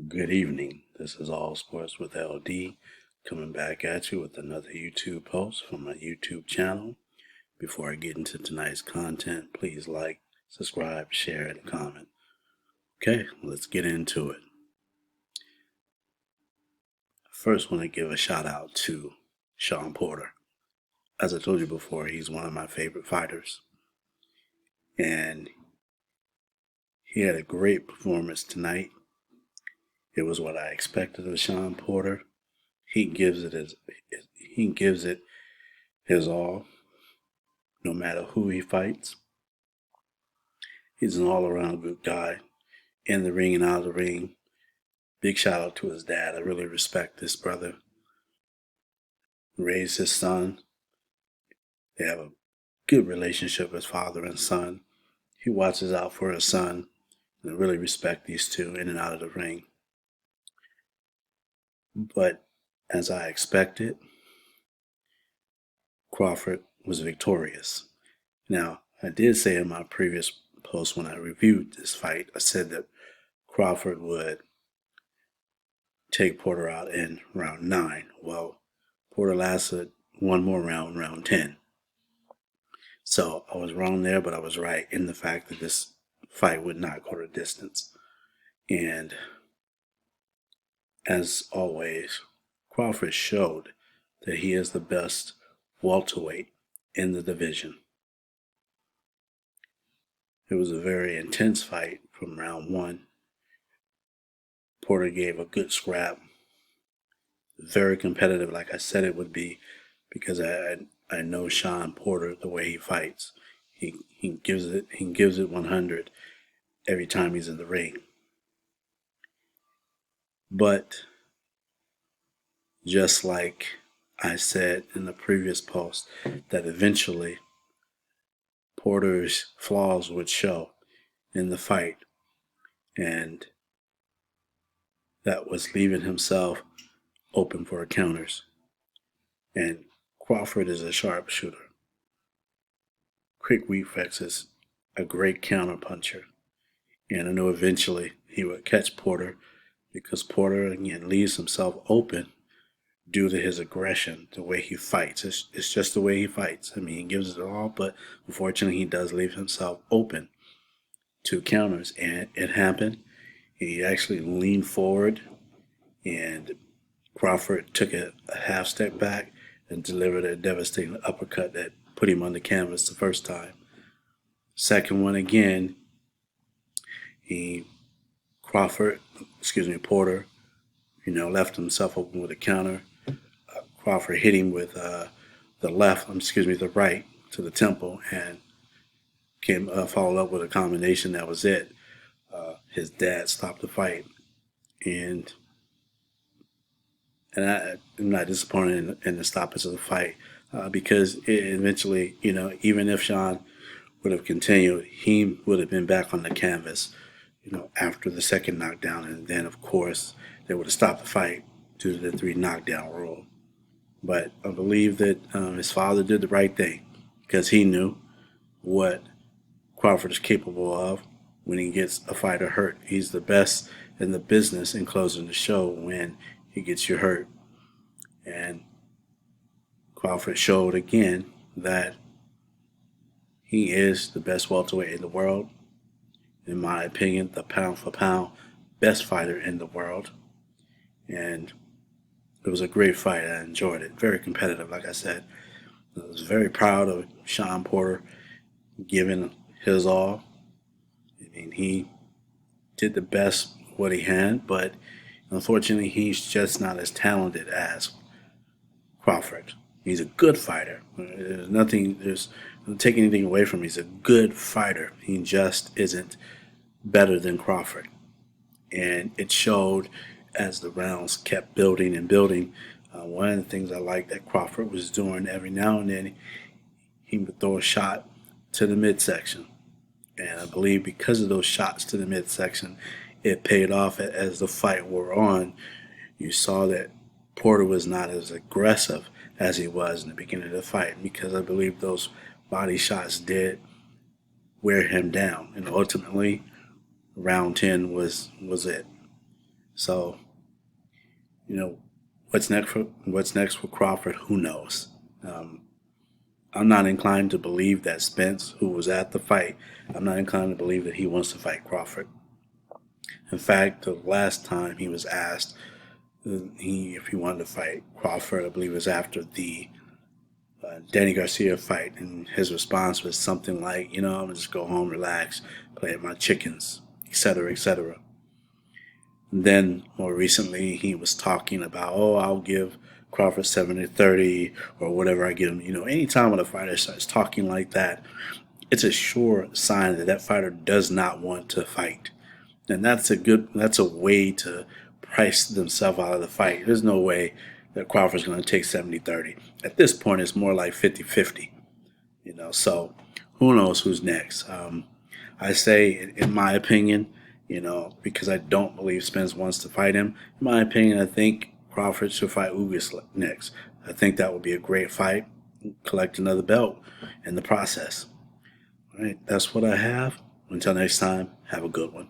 Good evening. This is All Sports with LD coming back at you with another YouTube post from my YouTube channel. Before I get into tonight's content, please like, subscribe, share, and comment. Okay, let's get into it. First, I want to give a shout out to Shawn Porter. As I told you before, he's one of my favorite fighters. And he had a great performance tonight. It was what I expected of Shawn Porter. He gives it his all, no matter who he fights. He's an all-around good guy, in the ring and out of the ring. Big shout out to his dad. I really respect this brother. Raised his son. They have a good relationship as father and son. He watches out for his son, and I really respect these two in and out of the ring. But as I expected, Crawford was victorious. Now, I did say in my previous post when I reviewed this fight, I said that Crawford would take Porter out in round 9. Well, Porter lasted one more round, round 10. So I was wrong there, but I was right in the fact that this fight would not go the distance. And as always, Crawford showed that he is the best welterweight in the division. It was a very intense fight from round 1. Porter gave a good scrap. Very competitive, like I said it would be, because I know Shawn Porter the way he fights. He gives it 100 every time he's in the ring. But just like I said in the previous post, that eventually Porter's flaws would show in the fight, and that was leaving himself open for counters. And Crawford is a sharpshooter. Quick reflexes, a great counter puncher. And I know eventually he would catch Porter because Porter, again, leaves himself open due to his aggression, the way he fights. It's just the way he fights. I mean, he gives it all, but unfortunately he does leave himself open to counters. And it happened. He actually leaned forward, and Crawford took a half step back and delivered a devastating uppercut that put him on the canvas the first time. Second one again, Porter, left himself open with a counter. Crawford hit him with the right to the temple, and followed up with a combination. That was it. His dad stopped the fight, and I'm not disappointed in the stoppage of the fight because it eventually, even if Shawn would have continued, he would have been back on the canvas, after the second knockdown, and then of course they would have stopped the fight due to the 3 knockdown rule. But I believe that his father did the right thing because he knew what Crawford is capable of when he gets a fighter hurt. He's the best in the business in closing the show when he gets you hurt. And Crawford showed again that he is the best welterweight in the world. In my opinion, the pound for pound best fighter in the world. And it was a great fight. I enjoyed it. Very competitive, like I said. I was very proud of Shawn Porter giving his all. I mean, he did the best what he had, but unfortunately, he's just not as talented as Crawford. He's a good fighter. Don't take anything away from him. He's a good fighter. He just isn't better than Crawford. And it showed as the rounds kept building and building. One of the things I liked that Crawford was doing every now and then, he would throw a shot to the midsection. And I believe because of those shots to the midsection, it paid off as the fight wore on. You saw that Porter was not as aggressive as he was in the beginning of the fight because I believe those body shots did wear him down. And ultimately, round 10 was it. So, you know, what's next for Crawford? Who knows? Um, I'm not inclined to believe that Spence, who was at the fight, I'm not inclined to believe that he wants to fight Crawford. In fact, the last time he was asked if he wanted to fight Crawford, I believe it was after the Danny Garcia fight, and his response was something like, I'm gonna just go home, relax, play with my chickens, etc., etc. Then more recently, he was talking about, oh, I'll give Crawford 70-30 or whatever I give him. Anytime when a fighter starts talking like that, it's a sure sign that that fighter does not want to fight. And that's a way to price themselves out of the fight. There's no way that Crawford's going to take 70-30. At this point, it's more like 50-50. So who knows who's next? I say, in my opinion, because I don't believe Spence wants to fight him. In my opinion, I think Crawford should fight Ugas next. I think that would be a great fight. Collect another belt in the process. All right, that's what I have. Until next time, have a good one.